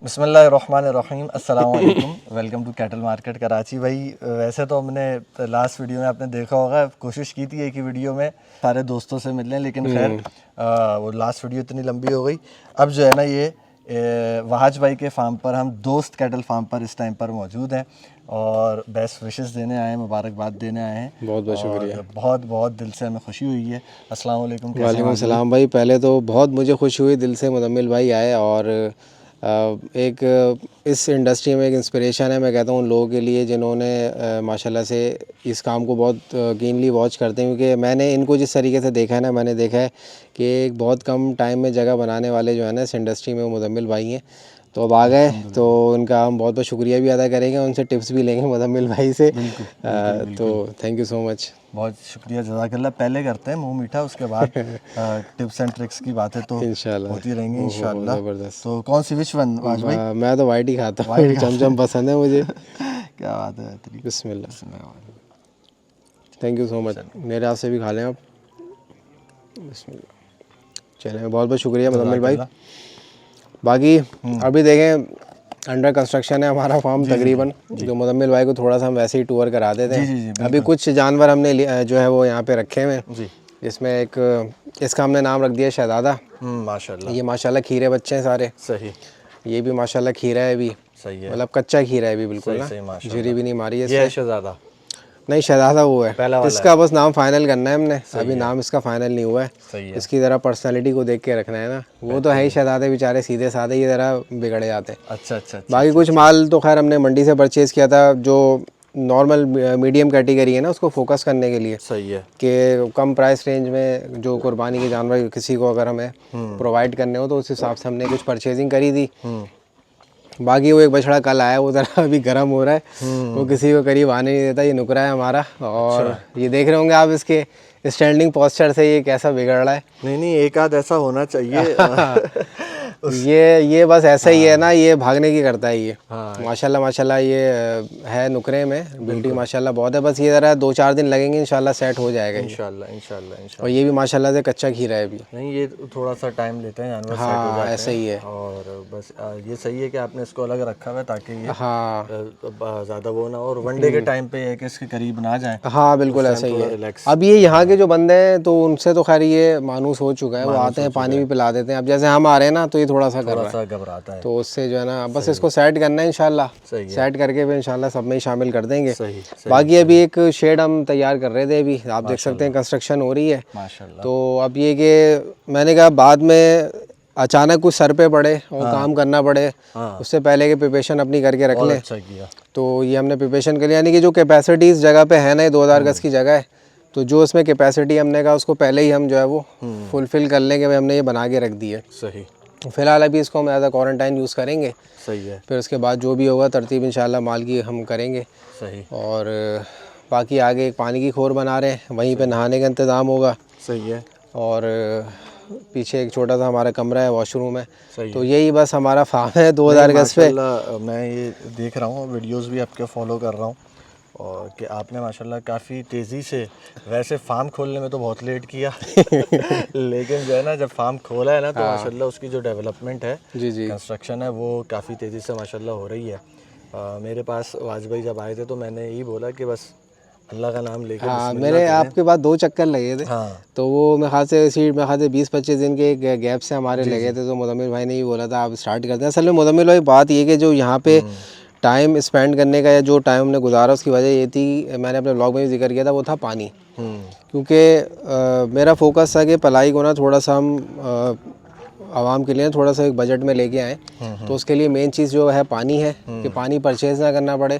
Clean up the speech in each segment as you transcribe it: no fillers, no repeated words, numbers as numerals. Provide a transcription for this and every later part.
बिस्मिल्लाहिर्रहमानिर्रहीम, अस्सलाम वालेकुम। Welcome to cattle market Karachi. भाई वैसे तो हमने लास्ट वीडियो में आपने देखा होगा, कोशिश की थी एक ही वीडियो में सारे दोस्तों से मिलने, लेकिन खैर वो लास्ट वीडियो इतनी लंबी हो गई। अब जो है ना ये वहाज भाई के फार्म पर, हम दोस्त कैटल फार्म पर इस टाइम पर मौजूद हैं और बेस्ट विशेस देने आए हैं, मुबारकबाद देने आए हैं। बहुत बहुत शुक्रिया। बहुत बहुत दिल से हमें खुशी हुई है। अस्सलाम वालेकुम। वालेकुम सलाम भाई। पहले तो बहुत मुझे खुशी हुई दिल से मुदम्मिल भाई आए और एक इस इंडस्ट्री में एक इंस्पिरेशन है। मैं कहता हूँ उन लोगों के लिए जिन्होंने माशाल्लाह से इस काम को बहुत कीनली वॉच करते हैं, क्योंकि मैंने इनको जिस तरीके से देखा है ना, मैंने देखा है कि एक बहुत कम टाइम में जगह बनाने वाले जो है ना इस इंडस्ट्री में वो मुदम्मिल भाई हैं। तो अब आ गए तो उनका हम बहुत बहुत शुक्रिया भी अदा करेंगे, उनसे टिप्स भी लेंगे मुदम्मिल भाई से। तो थैंक यू सो मच, बहुत शुक्रिया, जज़ाकल्लाह। पहले करते हैं मुंह मीठा, उसके बाद टिप्स एंड ट्रिक्स की बातें तो इंशाल्लाह होती रहेंगी इंशाल्लाह। ज़बरदस्त। तो कौन सी विच वन वाज भाई? मैं तो वाइट ही खाता हूँ, चमचम पसंद है मुझे। क्या बात है, बेहतरीन। बिस्मिल्लाह। Thank you so much. मेरे हाथ से भी खा लें आप। बिस्मिल्लाह। चलें, बहुत बहुत शुक्रिया मुदम्मिल भाई। बाकी अभी देखें अंडर कंस्ट्रक्शन है हमारा फार्म तकरीबन। जो मुदम्मिल भाई को थोड़ा सा हम वैसे ही टूर करा देते हैं। अभी कुछ जानवर हमने जो है वो यहाँ पे रखे हुए हैं, जिसमें एक इसका हमने नाम रख दिया शहजादा। माशाल्लाह। ये माशाल्लाह खीरे बच्चे हैं सारे। सही। ये भी माशाल्लाह खीरा है अभी, सही है, मतलब कच्चा खीरा है अभी बिल्कुल सही ना, माशाल्लाह। झुरी भी नहीं मारी है ये है शहजादा? नहीं, शहजादा वो है पहला वाला इसका, बस नाम फाइनल करना है हमने, अभी है। नाम इसका फाइनल नहीं हुआ है। सही है। इसकी ज़रा पर्सनालिटी को देख के रखना है ना, वो तो है ही शहजादे बेचारे सीधे साधे, ये ज़रा बिगड़ जाते हैं। अच्छा अच्छा। बाकी कुछ माल तो खैर हमने मंडी से परचेज़ किया था, जो नॉर्मल मीडियम कैटेगरी है ना, उसको फोकस करने के लिए। सही है कि कम प्राइस रेंज में जो कुर्बानी के जानवर किसी को अगर हमें प्रोवाइड करने हो तो उस हिसाब से हमने कुछ परचेजिंग करी थी। बाकी वो एक बछड़ा कल आया, वो ज़रा अभी गर्म हो रहा है, वो किसी को करीब आने नहीं देता, ये नुकरा है हमारा। और ये देख रहे होंगे आप इसके स्टैंडिंग पोस्चर से ये कैसा बिगड़ रहा है। नहीं, एक आध ऐसा होना चाहिए। ये बस ऐसा ही है ना, ये भागने की करता है ये। माशाल्लाह माशाल्लाह ये है नुकरे में, ब्यूटी माशाल्लाह बहुत है। बस ये ज़रा 2-4 दिन लगेंगे, इंशाल्लाह सेट हो जाएगा इंशाल्लाह। और ये भी माशाल्लाह से कच्चा खीरा है अभी। नहीं, ये थोड़ा सा टाइम लेते हैं जानवर, सेट हो जाते हैं। ऐसा ही है। और बस ये सही है कि आपने इसको अलग रखा हुआ है ताकि ये ज़्यादा वो ना हो और वनडे के टाइम पे एक इसके करीब ना जाए। हाँ बिल्कुल ऐसा ही है। अब ये यहाँ के जो बंदे हैं तो उनसे तो खैर ये मानूस हो चुका है, वो आते हैं पानी भी पिला देते हैं। अब जैसे हम आ रहे हैं ना तो ये थोड़ा सा घबराता है, तो उससे जो है ना बस इसको सेट करना है इंशाल्लाह। सेट करके फिर इंशाल्लाह सब में ही शामिल कर देंगे। बाकी अभी एक शेड हम तैयार कर रहे थे, अभी आप देख सकते हैं कंस्ट्रक्शन हो रही है माशाल्लाह। तो अब ये कि मैंने कहा बाद में अचानक कुछ सर पे पड़े और काम करना पड़े, उससे पहले कि प्रिपरेशन अपनी करके रख लें। अच्छा किया। तो ये हमने प्रिपरेशन करी, यानी कि जो कैपेसिटी इस जगह पे है ना, 2000 गज की जगह है, तो जो उसमें कैपेसिटी हमने कहा उसको पहले ही हम जो है वो फुलफिल कर लेंगे। हमने ये बना के रख दी है। सही। फ़िलहाल अभी इसको हम एज अ क्वारंटाइन यूज़ करेंगे। सही है। फिर उसके बाद जो भी होगा तरतीब इंशाल्लाह माल की हम करेंगे। सही। और बाकी आगे एक पानी की खोर बना रहे हैं, वहीं पे नहाने का इंतज़ाम होगा। सही है। और पीछे एक छोटा सा हमारा कमरा है, वॉशरूम है। तो यही बस हमारा फार्म है 2000 गज पे। मैं ये देख रहा हूँ, वीडियोस भी आपके फॉलो कर रहा हूँ और कि आपने माशाल्लाह काफ़ी तेज़ी से, वैसे फार्म खोलने में तो बहुत लेट किया लेकिन जो है ना जब फार्म खोला है ना तो माशाल्लाह उसकी जो डेवलपमेंट है, कंस्ट्रक्शन है, वो काफ़ी तेज़ी से माशाल्लाह हो रही है। मेरे पास वाजभाई जब आए थे तो मैंने यही बोला कि बस अल्लाह का नाम लेके मेरे आपके बाद 2 चक्कर लगे थे। तो वो मेरे ख्याल से इसी मेरे ख्याल से 20-25 दिन के गैप से हमारे लगे थे। तो मुदम्मिल भाई ने ही बोला था आप स्टार्ट करते हैं। असल में मुदम्मिल भाई बात ये कि जो यहाँ पे टाइम स्पेंड करने का या जो टाइम हमने गुजारा उसकी वजह ये थी, मैंने अपने ब्लॉग में भी जिक्र किया था, वो था पानी। क्योंकि मेरा फोकस था कि पलाई को ना थोड़ा सा हम आवाम के लिए थोड़ा सा एक बजट में लेके आए। तो उसके लिए मेन चीज़ जो है पानी है, कि पानी परचेज़ ना करना पड़े।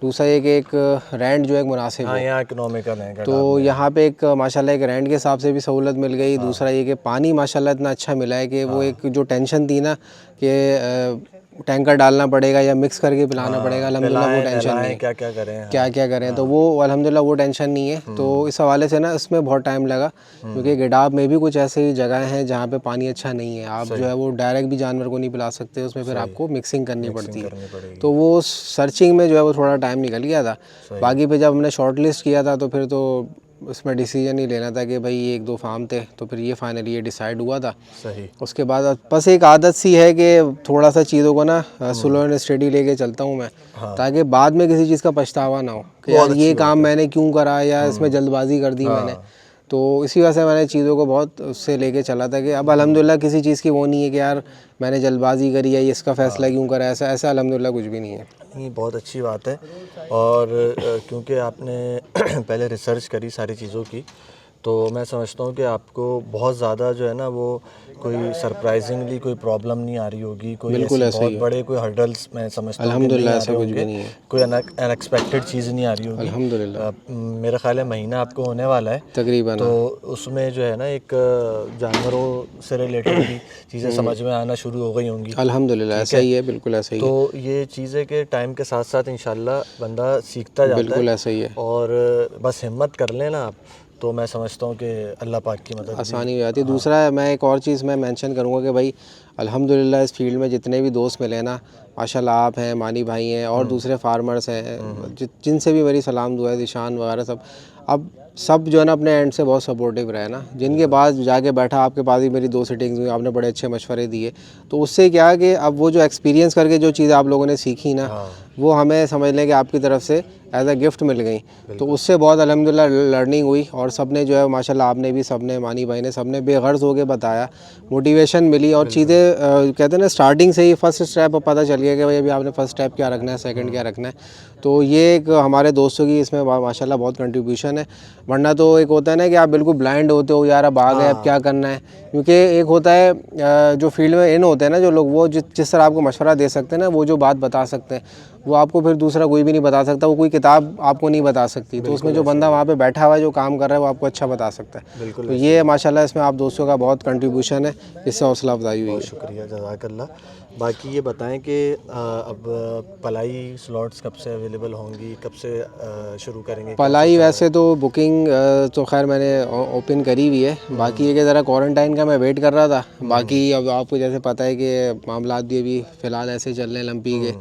दूसरा एक रेंट जो है मुनासिब है, यहाँ इकोनॉमिकल है। तो यहाँ पे एक माशाल्लाह एक रेंट के हिसाब से भी सहूलत मिल गई। दूसरा ये कि पानी माशाल्लाह इतना अच्छा मिला है कि वो एक जो टेंशन थी ना कि टैंकर डालना पड़ेगा या मिक्स करके पिलाना पड़ेगा, अल्हम्दुलिल्लाह वो टेंशन नहीं है। क्या करें तो वो अल्हम्दुलिल्लाह वो टेंशन नहीं है। तो इस हवाले से ना इसमें बहुत टाइम लगा, क्योंकि गिडाब में भी कुछ ऐसी जगह हैं जहाँ पे पानी अच्छा नहीं है। आप जो है वो डायरेक्ट भी जानवर को नहीं पिला सकते, उसमें फिर आपको मिक्सिंग करनी पड़ती है। तो वो सर्चिंग में जो है वो थोड़ा टाइम निकल गया था। बाकी फिर जब हमने शॉर्ट लिस्ट किया था तो फिर तो उसमें डिसीजन ही लेना था कि भाई ये 1-2 फार्म थे, तो फिर ये फाइनली ये डिसाइड हुआ था। सही। उसके बाद बस एक आदत सी है कि थोड़ा सा चीज़ों को ना स्लो एंड स्टडी लेके चलता हूँ मैं, ताकि बाद में किसी चीज़ का पछतावा ना हो कि यार ये काम मैंने क्यों करा या इसमें जल्दबाजी कर दी मैंने। तो इसी वजह से मैंने चीज़ों को बहुत उससे लेके चला था कि अब अल्हम्दुलिल्लाह किसी चीज़ की वो नहीं है कि यार मैंने जल्दबाजी करी या इसका फ़ैसला क्यों करा, ऐसा ऐसा अल्हम्दुलिल्लाह कुछ भी नहीं है। नहीं, बहुत अच्छी बात है। और क्योंकि आपने पहले रिसर्च करी सारी चीज़ों की, तो मैं समझता हूँ कि आपको बहुत ज़्यादा जो है ना वो कोई सरप्राइजिंगली कोई प्रॉब्लम नहीं आ रही होगी, कोई बिल्कुल ऐसे ऐसा बहुत ही है। बड़े कोई हर्डल्स मैं समझता हूँ कि नहीं अल्हम्दुलिल्लाह आ ऐसा रहे कुछ भी होंगे, नहीं है। कोई अनएक्सपेक्टेड चीज़ नहीं आ रही होगी। अल्हम्दुलिल्लाह। मेरा ख्याल है महीना आपको होने वाला है, तकरीबन तो उसमें जो है ना एक जानवरों से रिलेटेड भी चीज़ें समझ में आना शुरू हो गई होंगी। अल्हम्दुलिल्लाह ऐसा ही है, बिल्कुल ऐसा ही है। तो ये चीज़ें के टाइम के साथ साथ इंशाल्लाह बंदा सीखता जाता बिल्कुल है, ऐसा ही है। और बस हिम्मत कर लेना आप, तो मैं समझता हूँ कि अल्लाह पाक की मदद भी। आसानी हो जाती है। दूसरा मैं एक और चीज़ मैं मेंशन करूँगा कि भाई अल्हम्दुलिल्लाह इस फील्ड में जितने भी दोस्त मिले ना, माशाल्लाह आप हैं, मानी भाई हैं और दूसरे फार्मर्स हैं, जिनसे भी मेरी सलाम दुआ है, दिशान वगैरह सब, अब सब जो है ना अपने एंड से बहुत सपोर्टिव रहे ना। जिनके पास जाके बैठा, आपके पास ही मेरी 2 सिटिंग्स हुई, आपने बड़े अच्छे मशवरे दिए, तो उससे क्या है कि अब वो जो एक्सपीरियंस करके जो चीज़ आप लोगों ने सीखी ना, वो हमें समझ लें कि आपकी तरफ से एज अ गिफ्ट मिल गई, तो उससे बहुत अल्हम्दुलिल्लाह लर्निंग हुई। और सब ने जो है माशाल्लाह, आपने भी, सब ने, मानी भाई ने, सब ने बेगर्ज होकर बताया, मोटिवेशन मिली और चीज़ें कहते हैं ना स्टार्टिंग से ही फर्स्ट स्टेप पता चल गया कि भाई अभी आपने फर्स्ट स्टेप क्या रखना है, सेकंड क्या रखना है। तो ये एक हमारे दोस्तों की इसमें माशाल्लाह बहुत कंट्रीब्यूशन है। वरना तो एक होता है ना कि आप बिल्कुल ब्लाइंड होते हो, यार अब आ गए अब क्या करना है। क्योंकि एक होता है जो फील्ड में इन होते हैं ना जो लोग, वो जिस तरह आपको मशवरा दे सकते हैं ना, वो जो बात बता सकते हैं, वो आपको फिर दूसरा कोई भी नहीं बता सकता, वो कोई किताब आपको नहीं बता सकती। तो उसमें जो बंदा वहाँ पे बैठा हुआ है, जो काम कर रहा है, वो आपको अच्छा बता सकता है। तो ये माशाल्लाह इसमें आप दोस्तों का बहुत कंट्रीब्यूशन है, इससे हौसला अफजाई हुई है। शुक्रिया, जज़ाकल्लाह। बाकी ये बताएं कि अब पलाई स्लॉट्स कब से अवेलेबल होंगी, कब से शुरू करेंगे? पलाई वैसे तो बुकिंग तो खैर मैंने ओपन करी हुई है। बाकी ये कि ज़रा क्वारंटाइन का मैं वेट कर रहा था। बाकी अब आपको जैसे पता है कि मामलात भी अभी फ़िलहाल ऐसे चल रहे हैं लंपी के,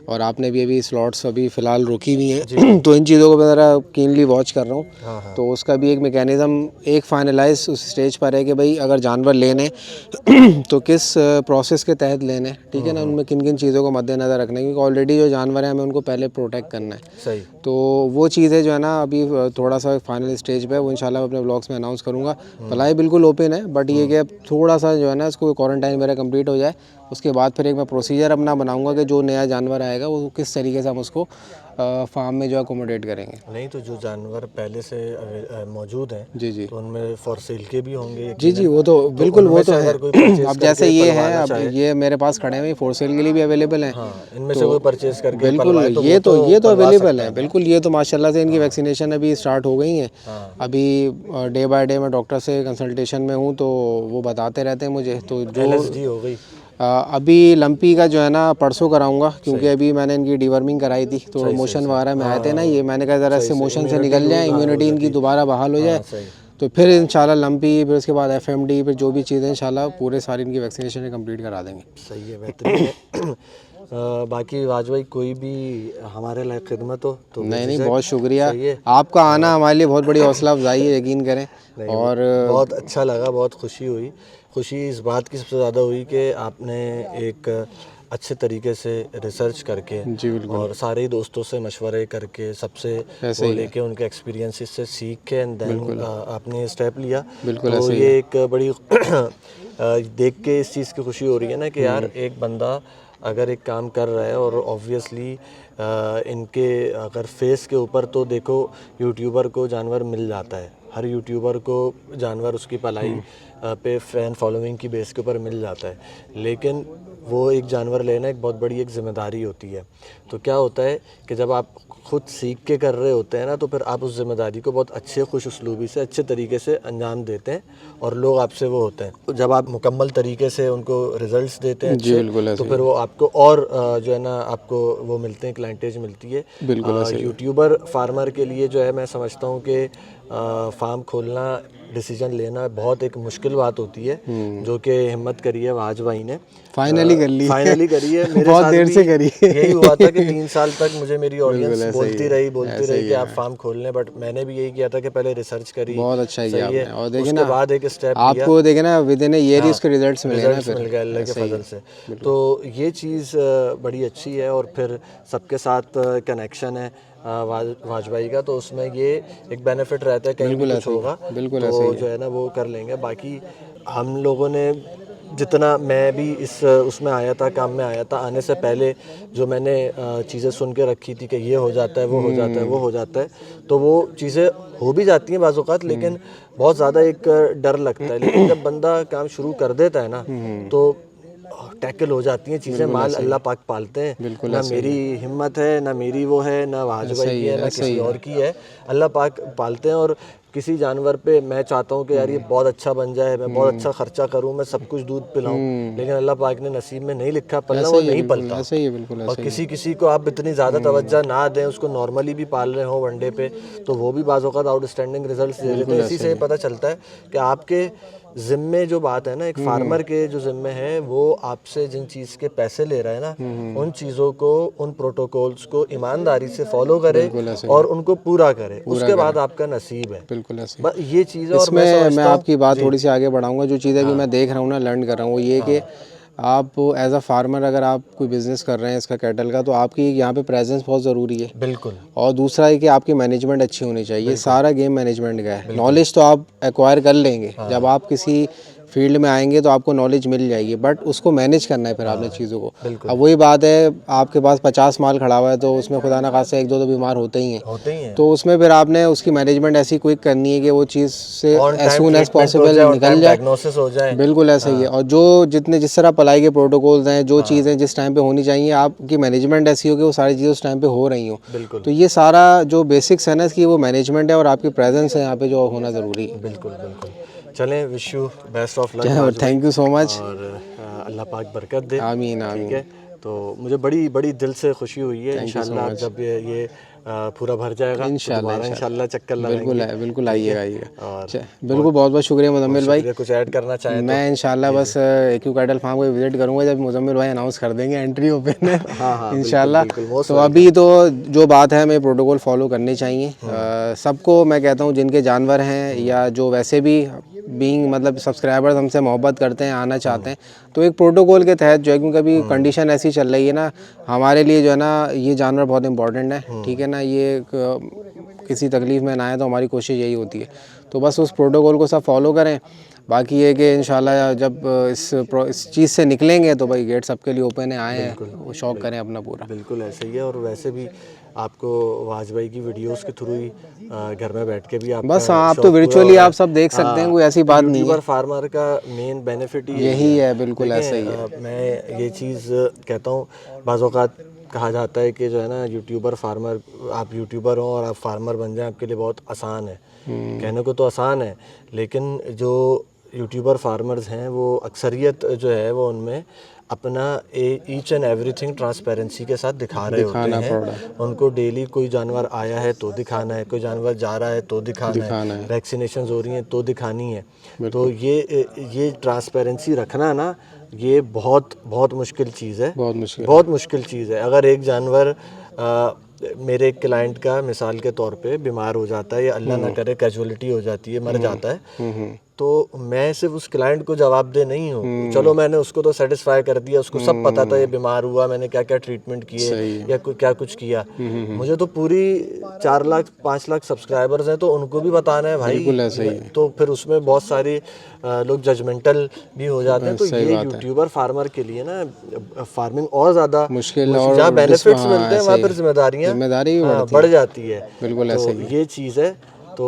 और आपने भी अभी स्लॉट्स अभी फ़िलहाल रोकी हुई हैं। तो इन चीज़ों को मैं ज़रा कीनली वॉच कर रहा हूँ। तो उसका भी एक मेकैनिज़म एक फाइनलाइज उस स्टेज पर है कि भाई अगर जानवर लेने तो किस प्रोसेस के तहत लेने, ठीक है ना, उनमें किन किन चीज़ों को मद्देनज़र रखना है, क्योंकि ऑलरेडी जो जानवर है हमें उनको पहले प्रोटेक्ट करना है। सही। तो वो चीज़ें जो है ना अभी थोड़ा सा फाइनल स्टेज पे है, वो इंशाल्लाह अपने ब्लॉग्स में अनाउंस करूँगा। पलाई बिल्कुल ओपन है, बट ये कि अब थोड़ा सा जो है ना इसको क्वारंटाइन मेरा कंप्लीट हो जाए, उसके बाद फिर एक मैं प्रोसीजर अपना बनाऊंगा कि जो नया जानवर आएगा वो किस तरीके से हम उसको फार्म में जो अकोमोडेट करेंगे। नहीं, तो जो जानवर पहले से मौजूद हैं, जी जी तो उनमें फॉर सेल के भी होंगे? जी जी, वो तो बिल्कुल वो तो है। अब जैसे ये है, अब चाहे, ये मेरे पास खड़े हुए फॉर सेल के लिए भी अवेलेबल हैं। इनमें से कोई परचेज करके बिल्कुल पलवाए तो ये तो पलवा अवेलेबल सकता है। बिल्कुल, ये तो माशाल्लाह से इनकी वैक्सीनेशन अभी स्टार्ट हो गई हैं। अभी डे बाय डे मैं डॉक्टर से कंसल्टेशन में हूँ, तो वो बताते रहते हैं मुझे। तो जो LSD हो गई। अभी लंपी का जो है ना परसों कराऊंगा, क्योंकि अभी मैंने इनकी डिवर्मिंग कराई थी, तो मोशन वगैरह में आए थे ना, ये मैंने कहा ज़रा इससे मोशन से निकल जाए, इम्यूनिटी इनकी दोबारा बहाल हो जाए, तो फिर इंशाल्लाह लंपी, फिर उसके बाद FMD, फिर जो भी चीज़ें इंशाल्लाह पूरे सारी इनकी वैक्सीनेशन कंप्लीट करा देंगे। सही है, बेहतरीन है। बाकी वाज भाई कोई भी हमारे लायक खिदमत हो तो नहीं, बहुत शुक्रिया। आपका आना हमारे लिए बहुत बड़ी हौसला अफजाई है, यकीन करें। और बहुत अच्छा लगा, बहुत खुशी हुई। खुशी इस बात की सबसे ज़्यादा हुई कि आपने एक अच्छे तरीके से रिसर्च करके और सारे ही दोस्तों से मशवरे करके सबसे वो लेके उनके एक्सपीरियंसेस से सीख के एंड देन आपने स्टेप लिया। तो ये एक बड़ी देख के इस चीज़ की खुशी हो रही है ना कि यार एक बंदा अगर एक काम कर रहा है, और ऑब्वियसली इनके अगर फेस के ऊपर तो देखो यूट्यूबर को जानवर मिल जाता है, हर यूट्यूबर को जानवर उसकी पलाई पे फैन फॉलोइंग की बेस के ऊपर मिल जाता है, लेकिन वो एक जानवर लेना एक बहुत बड़ी एक ज़िम्मेदारी होती है। तो क्या होता है कि जब आप खुद सीख के कर रहे होते हैं ना, तो फिर आप उस ज़िम्मेदारी को बहुत अच्छे खुश उसलूबी से अच्छे तरीके से अंजाम देते हैं और लोग आपसे वो होते हैं। तो जब आप मुकम्मल तरीके से उनको रिजल्ट्स देते हैं अच्छे, तो फिर वो आपको और जो है ना आपको वो मिलते हैं, क्लाइंटेज मिलती है। यूट्यूबर फार्मर के लिए जो है मैं समझता हूँ कि फार्म खोलना डिसीजन लेना बहुत एक मुश्किल बात होती है, जो कि हिम्मत करी है वाज भाई ने, फाइनली कर ली, फाइनली करी है। मेरे बहुत साथ देर भी से करी यही हुआ था कि 3 साल तक मुझे मेरी ऑडियंस बोलती रही कि आप फार्म खोल लें, बट मैंने भी यही किया था कि पहले रिसर्च करी। बहुत अच्छा किया आपने, और देखिए उसके ना बाद एक स्टेप लिया, आपको देखे ना विद इन ईयर उसके रिजल्ट्स मिले ना, फिर मिल गए अल्लाह के फजल से। तो ये चीज़ बड़ी अच्छी है, और फिर सबके साथ कनेक्शन है वाजपेयी का, तो उसमें ये एक बेनिफिट रहता है, कहीं भी कुछ होगा तो जो है ना वो कर लेंगे। बाकी हम लोगों ने जितना, मैं भी इस उसमें आया था, काम में आया था, आने से पहले जो मैंने चीज़ें सुन के रखी थी कि ये हो जाता है, वो हो जाता है, वो हो जाता है, तो वो चीज़ें हो भी जाती हैं बाज़ औक़ात, लेकिन बहुत ज़्यादा एक डर लगता है। लेकिन जब बंदा काम शुरू कर देता है ना, तो टैकल हो जाती हैं चीज़ें। माल अल्लाह पाक पालते हैं, ना मेरी हिम्मत है, ना मेरी वो है, ना वाजपेयी की है, ना किसी और की है, अल्लाह पाक पालते हैं। और किसी जानवर पे मैं चाहता हूँ कि यार ये बहुत अच्छा बन जाए, मैं बहुत अच्छा खर्चा करूँ, मैं सब कुछ दूध पिलाऊँ, लेकिन अल्लाह पाक ने नसीब में नहीं लिखा पलना, वो नहीं पलता। और किसी को आप इतनी ज़्यादा तवज्जो ना दें, उसको नॉर्मली भी पाल रहे हो वनडे पे, तो वो भी बाज़ औक़ात आउटस्टैंडिंग रिजल्ट्स दे देते हैं। इसी से पता चलता है कि आपके ज़िम्मे जो बात है ना, एक फार्मर के जो ज़िम्मे है, वो आपसे जिन चीज़ के पैसे ले रहा है ना, उन चीज़ों को, उन प्रोटोकॉल्स को ईमानदारी से फॉलो करे और उनको पूरा करे, उसके बाद आपका नसीब है। बिल्कुल ऐसे ये चीज़ है। और मैं आपकी बात थोड़ी सी आगे बढ़ाऊंगा। जो चीज़ है कि मैं देख रहा हूँ ना, लर्न कर रहा हूँ, वो ये कि आप एज अ फार्मर अगर आप कोई बिज़नेस कर रहे हैं इसका कैटल का, तो आपकी यहाँ पे प्रेजेंस बहुत ज़रूरी है। बिल्कुल। और दूसरा है कि आपकी मैनेजमेंट अच्छी होनी चाहिए। सारा गेम मैनेजमेंट का है। नॉलेज तो आप एक्वायर कर लेंगे, जब आप किसी फील्ड में आएंगे तो आपको नॉलेज मिल जाएगी, बट उसको मैनेज करना है फिर आपने चीज़ों को। अब वही बात है, आपके पास 50 माल खड़ा हुआ है, तो उसमें खुदा ना खास्ता 1-2 तो बीमार होते ही हैं। तो उसमें फिर आपने उसकी मैनेजमेंट ऐसी क्विक करनी है कि वो चीज़ से एज सून एज पॉसिबल निकल जाए। बिल्कुल ऐसा ही है। और जो जिस तरह पलाई के प्रोटोकॉल्स हैं, जो चीज़ें जिस टाइम पे होनी चाहिए, आपकी मैनेजमेंट ऐसी हो कि वो सारी चीज़ें उस टाइम पे हो रही हो। तो ये सारा जो बेसिक्स है ना इसकी, वो मैनेजमेंट है और आपकी प्रेजेंस है यहाँ पे जो होना ज़रूरी है। बिल्कुल। चलें, wish you best of luck, thank you so much, और अल्लाह पाक बरकत दे। आमीन ठीक है, तो मुझे बड़ी दिल से खुशी हुई है। इंशाल्लाह जब ये पूरा भर जाएगा, इंशाल्लाह चक्कर लगाएंगे। बिल्कुल आइएगा। बिल्कुल, बहुत शुक्रिया मुजम्मिल भाई। कुछ ऐड करना चाहें? मैं इंशाल्लाह बस एक्यू कैटल फार्म को विजिट करूंगा जब मुजम्मिल भाई अनाउंस कर देंगे एंट्री ओपन है। इंशाल्लाह। तो अभी तो जो बात है, हमें प्रोटोकॉल फॉलो करने चाहिए सबको। मैं कहता हूँ जिनके जानवर हैं या जो वैसे भी बीइंग मतलब सब्सक्राइबर्स हमसे मोहब्बत करते हैं, आना चाहते हैं, तो एक प्रोटोकॉल के तहत जो है, क्योंकि अभी कंडीशन ऐसी चल रही है ना, हमारे लिए जो है ना ये जानवर बहुत इंपॉर्टेंट है। ठीक है ना, ये किसी तकलीफ़ में ना आए, तो हमारी कोशिश यही होती है। तो बस उस प्रोटोकॉल को सब फॉलो करें। बाकी ये कि इंशाल्लाह जब इस चीज़ से निकलेंगे तो भाई गेट सबके लिए ओपन है, आए हैं, वो शौक करें अपना पूरा। बिल्कुल ऐसे ही है। और वैसे भी आपको वाजपेयी की वीडियोस के थ्रू ही घर में बैठ के भी आप बस आप तो वर्चुअली आप सब देख सकते हैं, कोई ऐसी बात नहीं है। यूट्यूबर फार्मर का मेन बेनिफिट यही है। बिल्कुल ऐसा ही है। मैं ये चीज़ कहता हूँ, बाज़ औक़ात कहा जाता है कि जो है ना, यूट्यूबर फार्मर, आप यूट्यूबर हो और आप फार्मर बन जाएं, आपके लिए बहुत आसान है। कहने को तो आसान है, लेकिन जो यूट्यूबर फार्मर्स हैं, वो अक्सरियत जो है वो उनमें अपना ईच एंड एवरीथिंग ट्रांसपेरेंसी के साथ दिखा रहे होते हैं। उनको डेली कोई जानवर आया है तो दिखाना है, कोई जानवर जा रहा है तो दिखाना है, वैक्सीनेशन हो रही हैं तो दिखानी है। तो ये ट्रांसपेरेंसी रखना ना, ये बहुत मुश्किल चीज़ है। बहुत मुश्किल चीज़ है। अगर एक जानवर मेरे एक क्लाइंट का मिसाल के तौर पे बीमार हो जाता है, या अल्लाह ना करे कैजुअलिटी हो जाती है, मर जाता है, तो मैं सिर्फ उस क्लाइंट को जवाबदेह नहीं हूँ। चलो, मैंने उसको तो सेटिस्फाई कर दिया, उसको सब पता था ये बीमार हुआ, मैंने क्या क्या ट्रीटमेंट किए या क्या कुछ किया। मुझे तो पूरी 4 लाख 5 लाख सब्सक्राइबर्स हैं, तो उनको भी बताना है भाई। तो फिर उसमें बहुत सारे लोग जजमेंटल भी हो जाते हैं। तो ये यूट्यूबर फार्मर के लिए ना, फार्मिंग और ज़्यादा मुश्किल, जहाँ बेनिफिट्स मिलते हैं वहाँ पर जिम्मेदारी बढ़ जाती है। तो ये चीज़ है। तो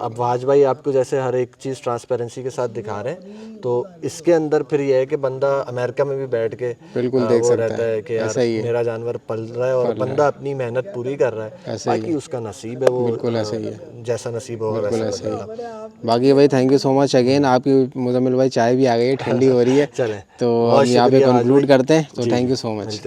अब वाजपेयी आपको जैसे हर एक चीज़ ट्रांसपेरेंसी के साथ दिखा रहे हैं, तो इसके अंदर फिर ये है कि बंदा अमेरिका में भी बैठ के बिल्कुल देख सकता रहता है कि यार मेरा जानवर पल रहा है, और बंदा अपनी मेहनत पूरी कर रहा है। बाकी उसका नसीब है, वो बिल्कुल ऐसा ही है, जैसा नसीब होगा वैसा होगा। बाकी भाई thank you so much again. आपकी मुजम्मिल भाई चाय भी आ गई है, ठंडी हो रही है। चलें, तो हम यहाँ पे कंक्लूड करते हैं। तो थैंक यू सो मच।